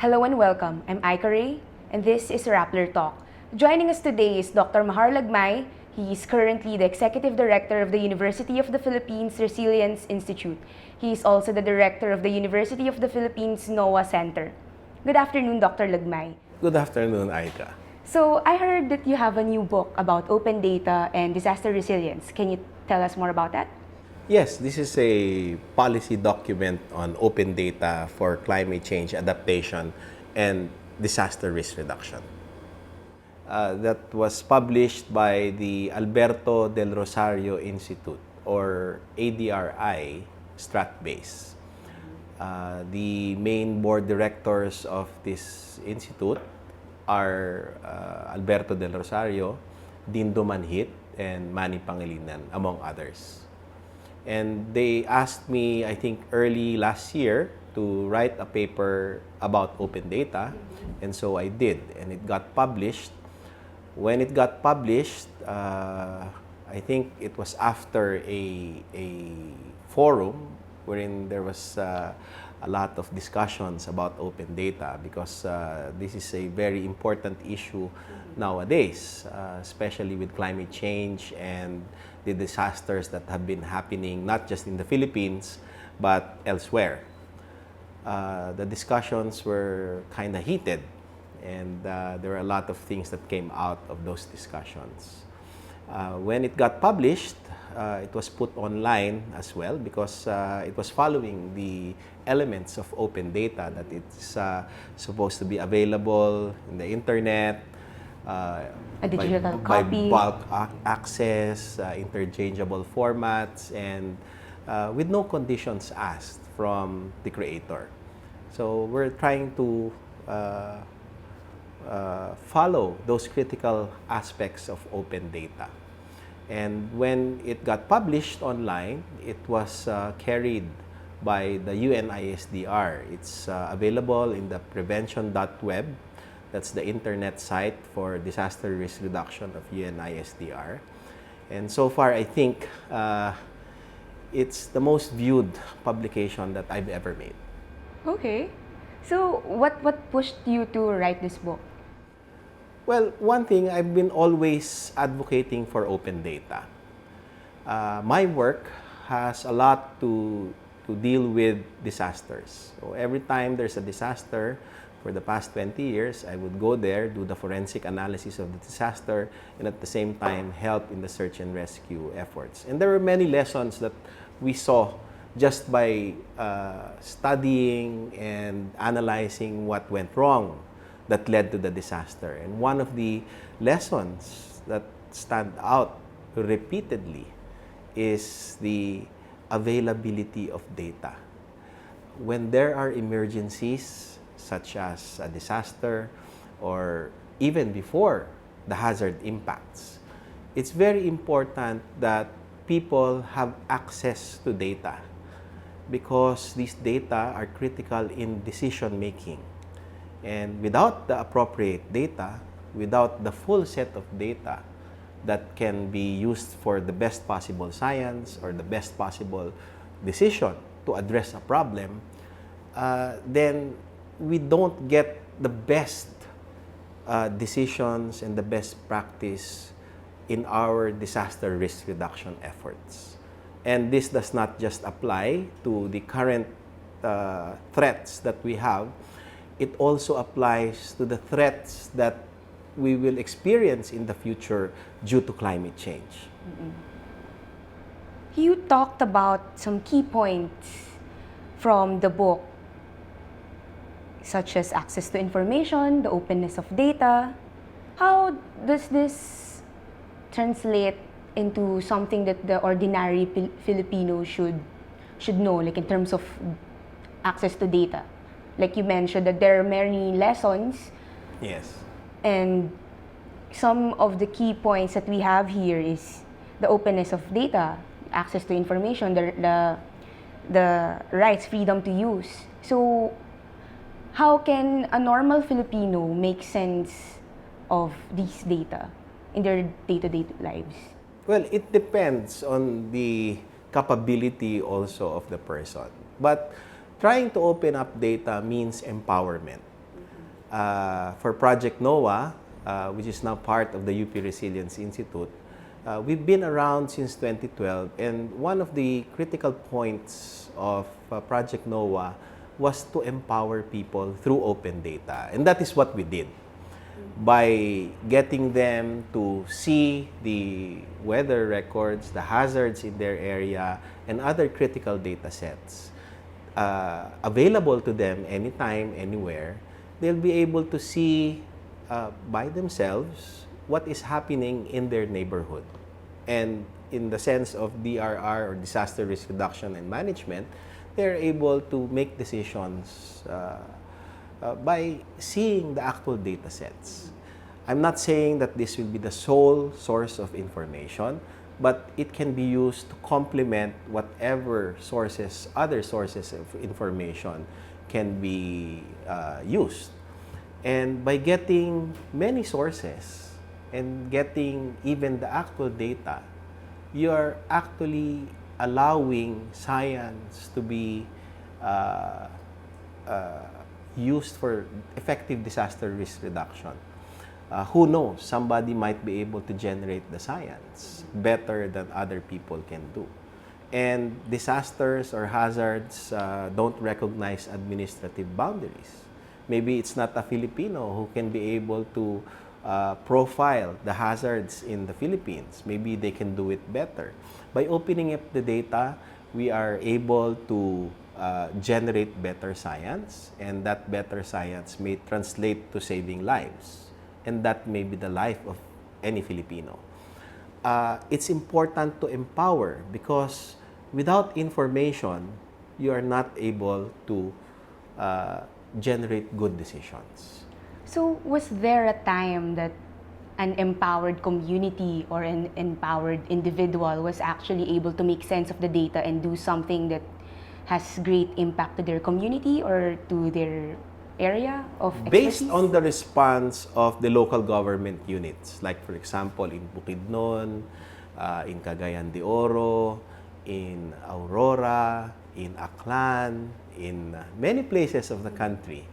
Hello and welcome. I'm Aika Ray, and this is Rappler Talk. Joining us today is Dr. Mahar Lagmay. He is currently the Executive Director of the University of the Philippines Resilience Institute. He is also the Director of the University of the Philippines NOAA Center. Good afternoon, Dr. Lagmay. Good afternoon, Aika. So, I heard that you have a new book about open data and disaster resilience. Can you tell us more about that? Yes, this is a policy document on open data for climate change adaptation and disaster risk reduction. That was published by the Alberto del Rosario Institute, or ADRI, Stratbase. The main board directors of this institute are Alberto del Rosario, Dindo Manhit, and Manny Pangilinan, among others. And they asked me, I think early last year, to write a paper about open data, and so I did, and it got published. When it got published, I think it was after a forum wherein there was a lot of discussions about open data, because this is a very important issue nowadays, especially with climate change and the disasters that have been happening not just in the Philippines but elsewhere. The discussions were kind of heated, and there were a lot of things that came out of those discussions. When it got published, it was put online as well, because it was following the elements of open data, that it's supposed to be available in the internet, A digital by copy. bulk access, interchangeable formats, and with no conditions asked from the creator. So we're trying to follow those critical aspects of open data. And when it got published online, it was carried by the UNISDR. It's available in the prevention.web. That's the internet site for disaster risk reduction of UNISDR. And so far, I think it's the most viewed publication that I've ever made. Okay. So, what pushed you to write this book? Well, one thing, I've been always advocating for open data. My work has a lot to deal with disasters. So every time there's a disaster, for the past 20 years, I would go there, do the forensic analysis of the disaster, and at the same time help in the search and rescue efforts. And there were many lessons that we saw just by studying and analyzing what went wrong that led to the disaster. And one of the lessons that stand out repeatedly is the availability of data. When there are emergencies, such as a disaster, or even before the hazard impacts, it's very important that people have access to data, because these data are critical in decision making. And without the appropriate data, without the full set of data that can be used for the best possible science or the best possible decision to address a problem, then we don't get the best decisions and the best practice in our disaster risk reduction efforts. And this does not just apply to the current threats that we have, it also applies to the threats that we will experience in the future due to climate change. You talked about some key points from the book, such as access to information, the openness of data. How does this translate into something that the ordinary Filipino should know, like in terms of access to data? Like you mentioned that there are many lessons. Yes. And some of the key points that we have here is the openness of data, access to information, the rights, freedom to use. So, how can a normal Filipino make sense of these data in their day-to-day lives? Well, it depends on the capability also of the person. But trying to open up data means empowerment. for Project NOAA, which is now part of the UP Resilience Institute, we've been around since 2012, and one of the critical points of Project NOAA was to empower people through open data. And that is what we did. By getting them to see the weather records, the hazards in their area, and other critical data sets available to them anytime, anywhere, they'll be able to see by themselves what is happening in their neighborhood. And in the sense of DRR, or disaster risk reduction and management, they're able to make decisions by seeing the actual data sets. I'm not saying that this will be the sole source of information, but it can be used to complement whatever sources, other sources of information can be used. And by getting many sources and getting even the actual data, you are actually allowing science to be used for effective disaster risk reduction. Who knows, somebody might be able to generate the science better than other people can do. And disasters or hazards don't recognize administrative boundaries. Maybe it's not a Filipino who can be able to profile the hazards in the Philippines. Maybe they can do it better. By opening up the data, we are able to generate better science, and that better science may translate to saving lives. And that may be the life of any Filipino. It's important to empower, because without information, you are not able to generate good decisions. So, was there a time that an empowered community or an empowered individual was actually able to make sense of the data and do something that has great impact to their community or to their area of expertise? Based on the response of the local government units, like for example in Bukidnon, in Cagayan de Oro, in Aurora, in Aklan, in many places of the country,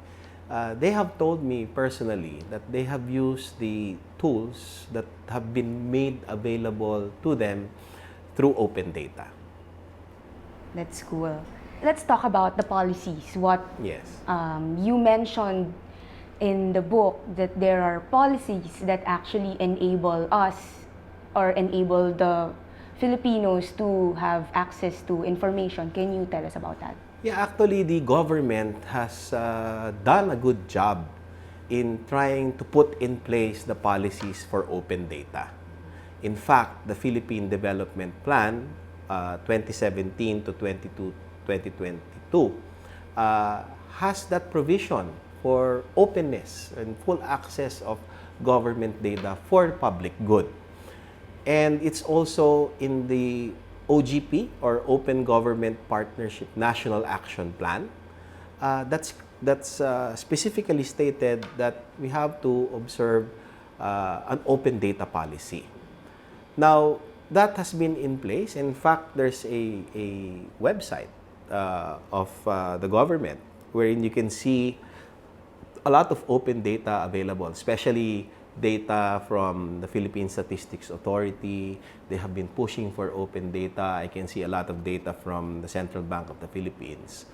they have told me personally that they have used the tools that have been made available to them through open data. That's cool. Let's talk about the policies. Yes. You mentioned in the book that there are policies that actually enable us or enable the Filipinos to have access to information. Can you tell us about that? Yeah, actually, the government has done a good job in trying to put in place the policies for open data. In fact, the Philippine Development Plan 2017 to 2022 has that provision for openness and full access of government data for public good. And it's also in the OGP, or Open Government Partnership National Action Plan. That's specifically stated that we have to observe an open data policy. Now, that has been in place. In fact, there's a website of the government wherein you can see a lot of open data available, especially data from the Philippine Statistics Authority. They have been pushing for open data. I can see a lot of data from the Central Bank of the Philippines.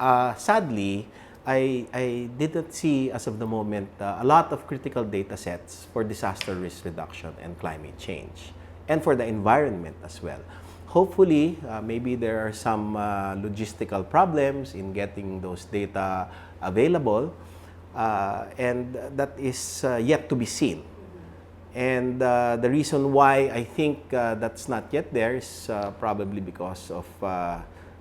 Sadly, I didn't see, as of the moment, a lot of critical data sets for disaster risk reduction and climate change, and for the environment as well. Hopefully, maybe there are some logistical problems in getting those data available, and that is yet to be seen. And the reason why I think that's not yet there is probably because of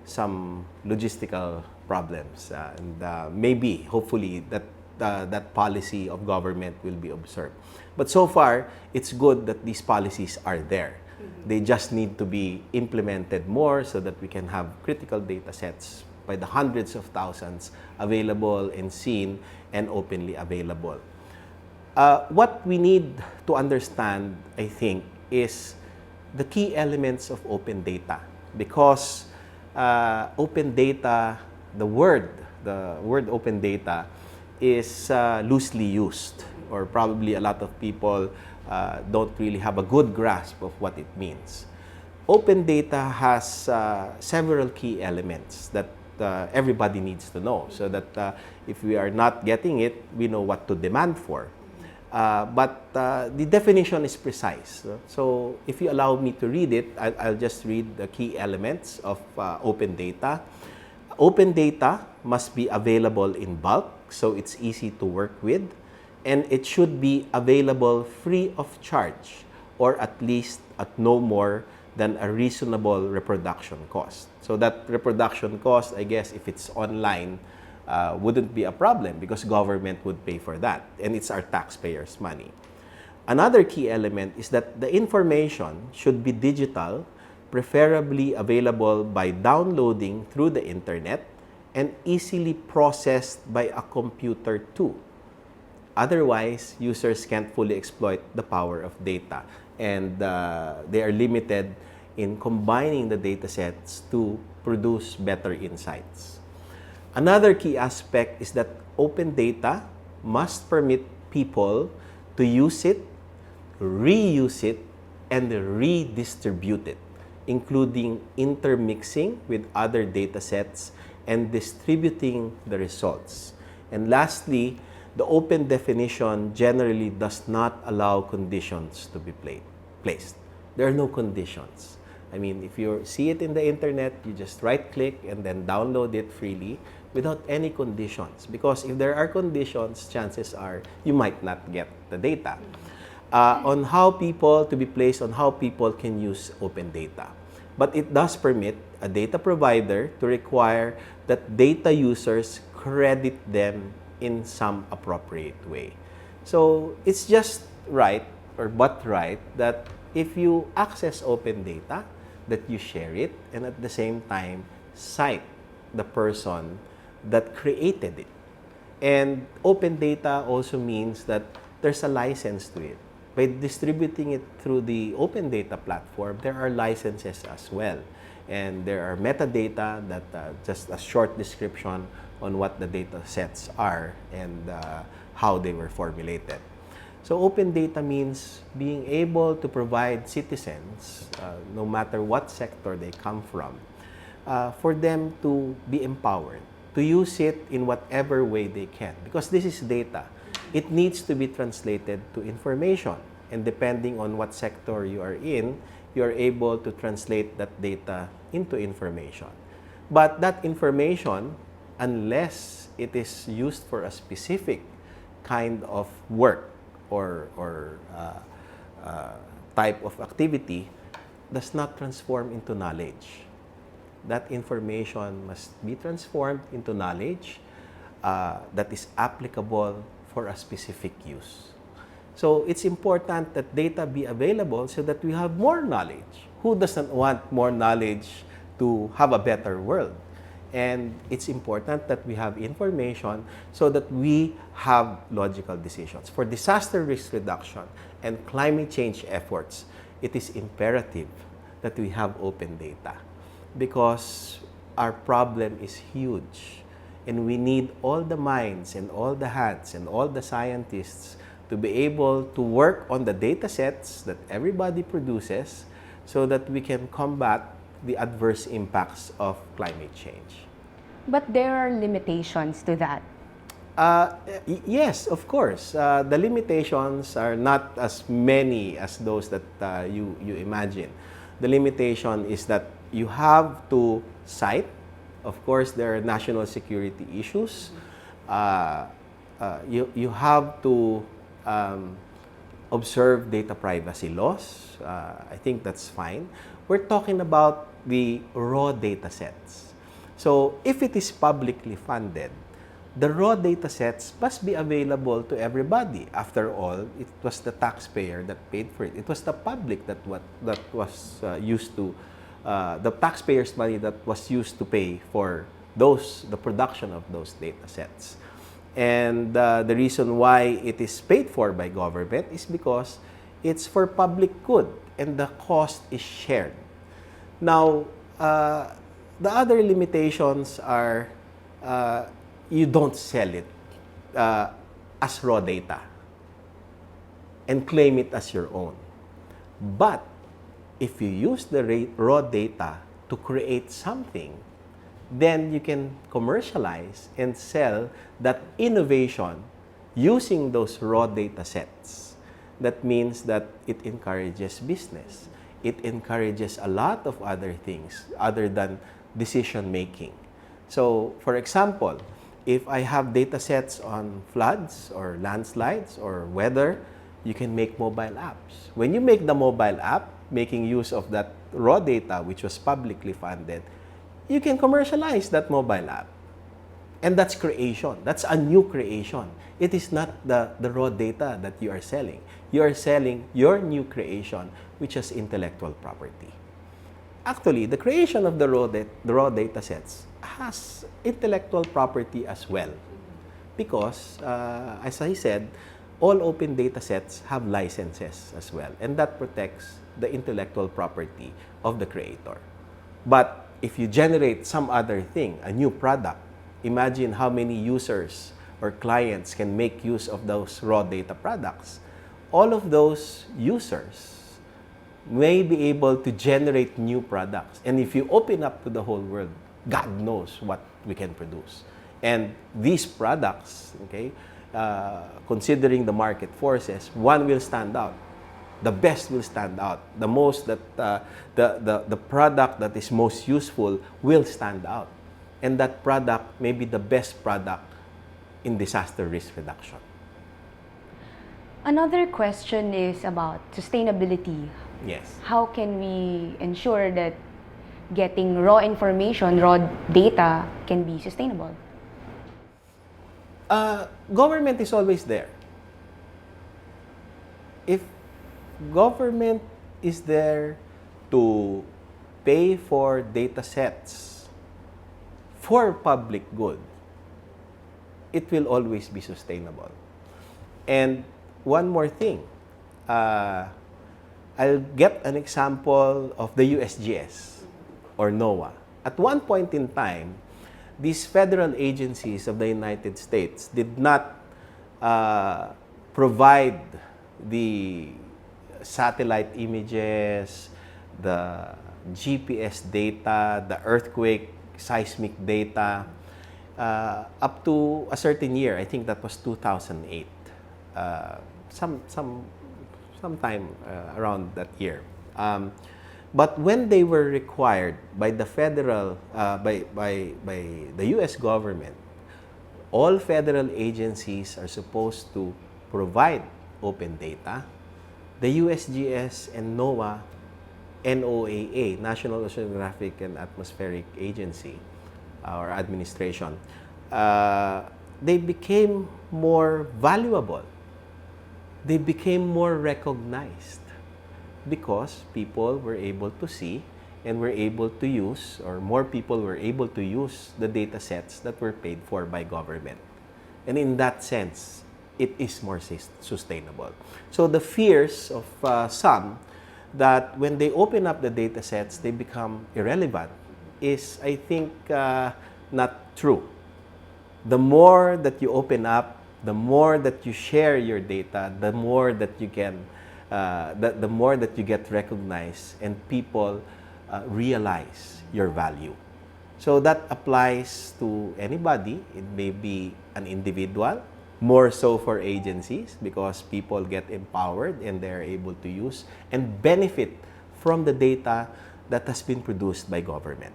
some logistical problems. And maybe, hopefully, that policy of government will be observed. But so far, it's good that these policies are there. They just need to be implemented more so that we can have critical data sets by the hundreds of thousands available and seen and openly available. What we need to understand, I think, is the key elements of open data, because open data, the word open data is loosely used, or probably a lot of people don't really have a good grasp of what it means. Open data has several key elements that everybody needs to know, so that if we are not getting it, we know what to demand for. But the definition is precise. So if you allow me to read it, I'll just read the key elements of open data. Open data must be available in bulk, so it's easy to work with, and it should be available free of charge, or at least at no more than a reasonable reproduction cost. So that reproduction cost, I guess, if it's online, wouldn't be a problem because government would pay for that, and it's our taxpayers' money. Another key element is that the information should be digital, preferably available by downloading through the internet and easily processed by a computer too. Otherwise, users can't fully exploit the power of data, and they are limited in combining the data sets to produce better insights. Another key aspect is that open data must permit people to use it, reuse it, and redistribute it, including intermixing with other data sets and distributing the results. And lastly, the open definition generally does not allow conditions to be placed. There are no conditions. I mean, if you see it in the internet, you just right-click and then download it freely without any conditions. Because if there are conditions, chances are you might not get the data. On how people can use open data. But it does permit a data provider to require that data users credit them in some appropriate way. So it's just right, that if you access open data, that you share it, and at the same time cite the person that created it. And open data also means that there's a license to it. By distributing it through the open data platform, there are licenses as well. And there are metadata that just a short description on what the data sets are and how they were formulated. So open data means being able to provide citizens, no matter what sector they come from, for them to be empowered, to use it in whatever way they can. Because this is data. It needs to be translated to information. And depending on what sector you are in, you are able to translate that data into information. But that information, unless it is used for a specific kind of work or type of activity, does not transform into knowledge. That information must be transformed into knowledge that is applicable for a specific use. So it's important that data be available so that we have more knowledge. Who doesn't want more knowledge to have a better world? And it's important that we have information so that we have logical decisions. For disaster risk reduction and climate change efforts, it is imperative that we have open data because our problem is huge. And we need all the minds and all the hands and all the scientists to be able to work on the data sets that everybody produces so that we can combat the adverse impacts of climate change. But there are limitations to that. Yes, of course. The limitations are not as many as those that you imagine. The limitation is that you have to cite. Of course, there are national security issues. You have to observe data privacy laws. I think that's fine. We're talking about the raw data sets. So if it is publicly funded, the raw data sets must be available to everybody. After all, it was the taxpayer that paid for it. It was the public that was used to, the taxpayers' money that was used to pay for the production of those data sets. And the reason why it is paid for by government is because it's for public good and the cost is shared. Now, the other limitations are you don't sell it as raw data and claim it as your own. But if you use the raw data to create something, then you can commercialize and sell that innovation using those raw data sets. That means that it encourages business. It encourages a lot of other things other than decision making. So, for example, if I have data sets on floods or landslides or weather, you can make mobile apps. When you make the mobile app, making use of that raw data which was publicly funded, you can commercialize that mobile app. And that's creation. That's a new creation. It is not the raw data that you are selling. You are selling your new creation, which is intellectual property. Actually, the creation of the raw data sets has intellectual property as well. Because, as I said, all open data sets have licenses as well. And that protects the intellectual property of the creator. But if you generate some other thing, a new product, imagine how many users or clients can make use of those raw data products. All of those users may be able to generate new products. And if you open up to the whole world, God knows what we can produce. And these products, okay, considering the market forces, one will stand out. The best will stand out. The most that the product that is most useful will stand out. And that product may be the best product in disaster risk reduction. Another question is about sustainability. Yes. How can we ensure that getting raw information, raw data can be sustainable? Government is always there. If government is there to pay for data sets for public good, it will always be sustainable. And one more thing, I'll get an example of the USGS or NOAA. At one point in time, these federal agencies of the United States did not provide the satellite images, the GPS data, the earthquake seismic data, up to a certain year. I think that was 2008. Sometime around that year. But when they were required by the federal, by the U.S. government, all federal agencies are supposed to provide open data. The USGS and NOAA, National Oceanographic and Atmospheric Agency, or administration, they became more valuable. They became more recognized because people were able to see and were able to use, or more people were able to use the data sets that were paid for by government. And in that sense, it is more sustainable. So the fears of some that when they open up the data sets, they become irrelevant is, I think, not true. The more that you open up, the more that you share your data, the more that you can, the more that you get recognized and people realize your value. So that applies to anybody. It may be an individual, more so for agencies because people get empowered and they're able to use and benefit from the data that has been produced by government.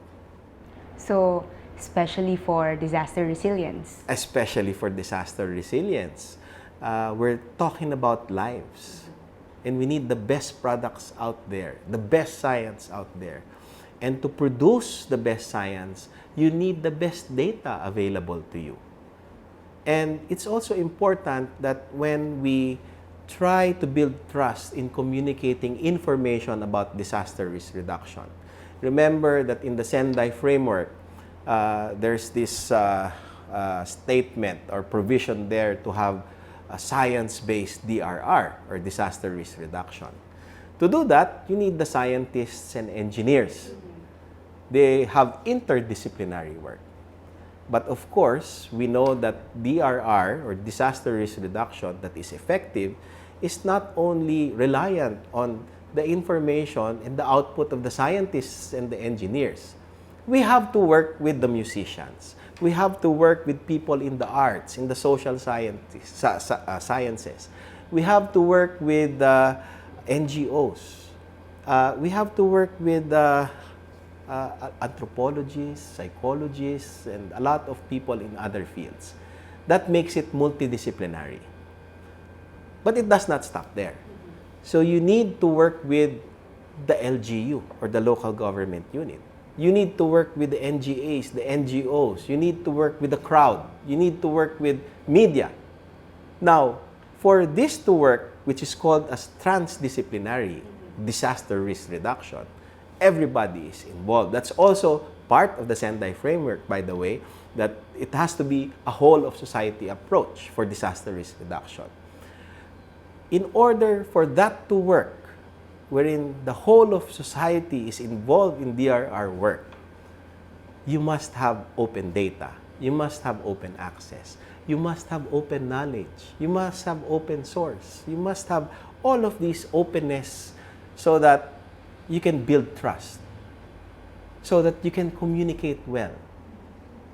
So, especially for disaster resilience. Especially for disaster resilience. We're talking about lives. And we need the best products out there, the best science out there. And to produce the best science, you need the best data available to you. And it's also important that when we try to build trust in communicating information about disaster risk reduction, remember that in the Sendai framework, there's this statement or provision there to have a science-based DRR or disaster risk reduction. To do that, you need the scientists and engineers. They have interdisciplinary work. But of course, we know that DRR, or disaster risk reduction, that is effective is not only reliant on the information and the output of the scientists and the engineers. We have to work with the musicians. We have to work with people in the arts, in the social sciences. We have to work with NGOs. We have to work with anthropologists, psychologists, and a lot of people in other fields. That makes it multidisciplinary. But it does not stop there. So you need to work with the LGU, or the local government unit. You need to work with the NGAs, the NGOs. You need to work with the crowd. You need to work with media. Now, for this to work, which is called as transdisciplinary disaster risk reduction, everybody is involved. That's also part of the Sendai framework, by the way, that it has to be a whole of society approach for disaster risk reduction. In order for that to work, wherein the whole of society is involved in DRR work, you must have open data. You must have open access. You must have open knowledge. You must have open source. You must have all of these openness so that you can build trust, so that you can communicate well.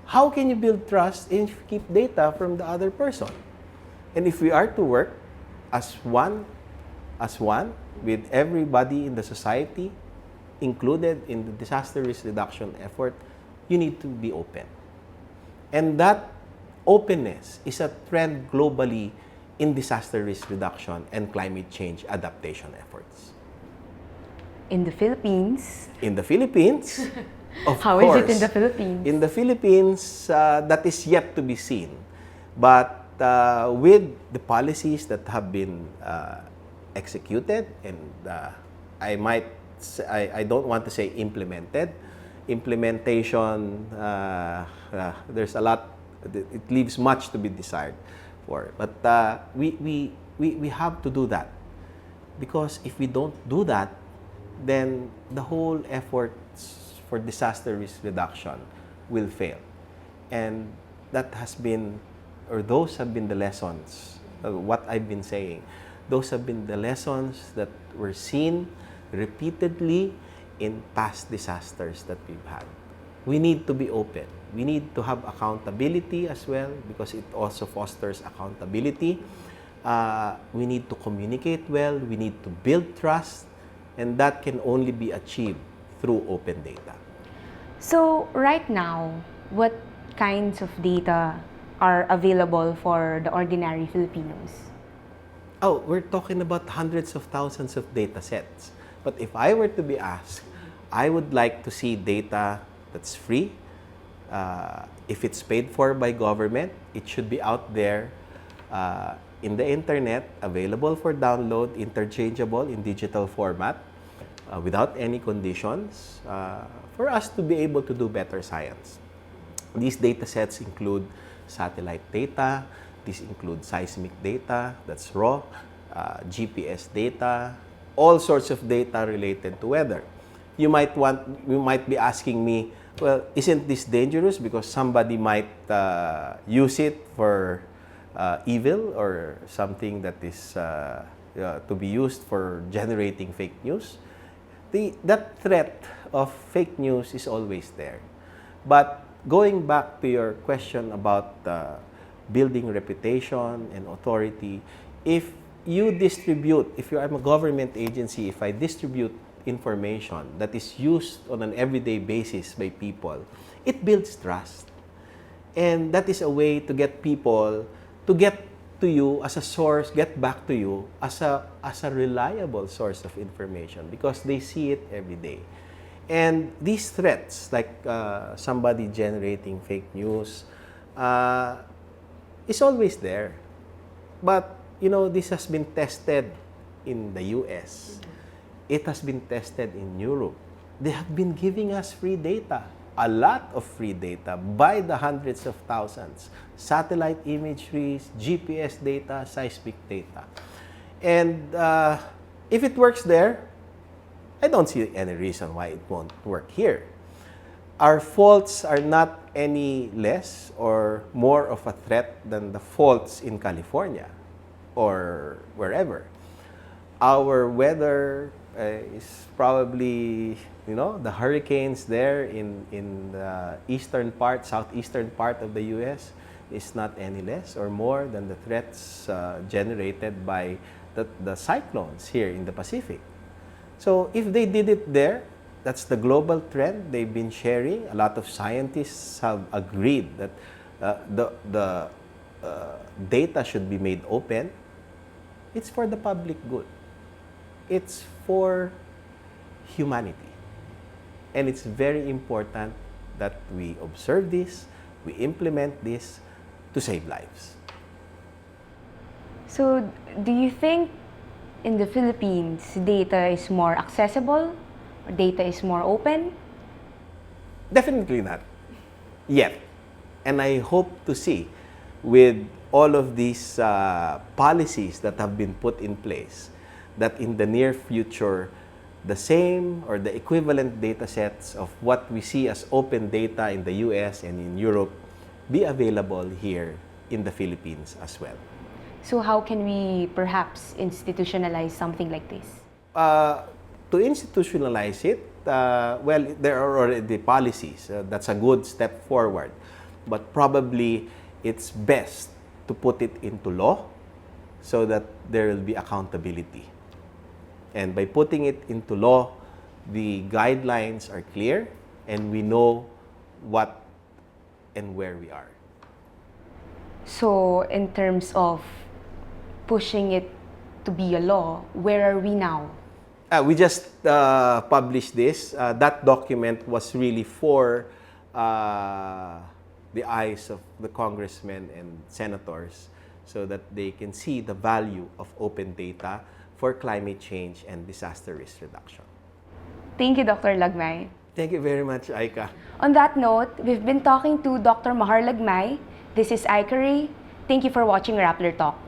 How can you build trust if you keep data from the other person? And if we are to work as one, with everybody in the society included in the disaster risk reduction effort, you need to be open. And that openness is a trend globally in disaster risk reduction and climate change adaptation efforts. In the Philippines? In the Philippines, of How course. is it in the Philippines? In the Philippines, that is yet to be seen. But with the policies that have been executed, and I don't want to say implemented. Implementation, there's a lot, it leaves much to be desired for. But we have to do that. Because if we don't do that, then the whole efforts for disaster risk reduction will fail. And that has been, or those have been the lessons, what I've been saying. Those have been the lessons that were seen repeatedly in past disasters that we've had. We need to be open. We need to have accountability as well, because it also fosters accountability. We need to communicate well. We need to build trust. And that can only be achieved through open data. So, right now, what kinds of data are available for the ordinary Filipinos? Oh, we're talking about hundreds of thousands of data sets. But if I were to be asked, I would like to see data that's free. If it's paid for by government, it should be out there in the internet, available for download, interchangeable in digital format, without any conditions, for us to be able to do better science. These data sets include satellite data, these include seismic data, that's raw, GPS data, all sorts of data related to weather. You might be asking me, well, isn't this dangerous because somebody might use it for evil, or something that is to be used for generating fake news? That threat of fake news is always there. But going back to your question about building reputation and authority, if you I'm a government agency, if I distribute information that is used on an everyday basis by people, it builds trust. And that is a way to get people to get to you as a source, get back to you as a reliable source of information, because they see it every day. And these threats, like somebody generating fake news, is always there. But, this has been tested in the US. It has been tested in Europe. They have been giving us free data, a lot of free data by the hundreds of thousands. Satellite imageries, GPS data, seismic data. And if it works there, I don't see any reason why it won't work here. our faults are not any less or more of a threat than the faults in California or wherever. Our weather is probably, the hurricanes there in the southeastern part of the U.S. is not any less or more than the threats generated by the cyclones here in the Pacific. So if they did it there, that's the global trend they've been sharing. A lot of scientists have agreed that the data should be made open. It's for the public good. It's for humanity. And it's very important that we observe this, we implement this to save lives. So, do you think in the Philippines, data is more accessible? Or data is more open? Definitely not. Yet. And I hope to see with all of these policies that have been put in place that in the near future, the same or the equivalent data sets of what we see as open data in the US and in Europe be available here in the Philippines as well. So how can we perhaps institutionalize something like this? To institutionalize it, well, there are already policies. That's a good step forward. But probably it's best to put it into law so that there will be accountability. And by putting it into law, the guidelines are clear and we know what and where we are. So, in terms of pushing it to be a law, where are we now? We just published this. That document was really for the eyes of the congressmen and senators so that they can see the value of open data for climate change and disaster risk reduction. Thank you, Dr. Lagmay. Thank you very much, Aika. On that note, we've been talking to Dr. Mahar Lagmay. This is Aika Ray. Thank you for watching Rappler Talk.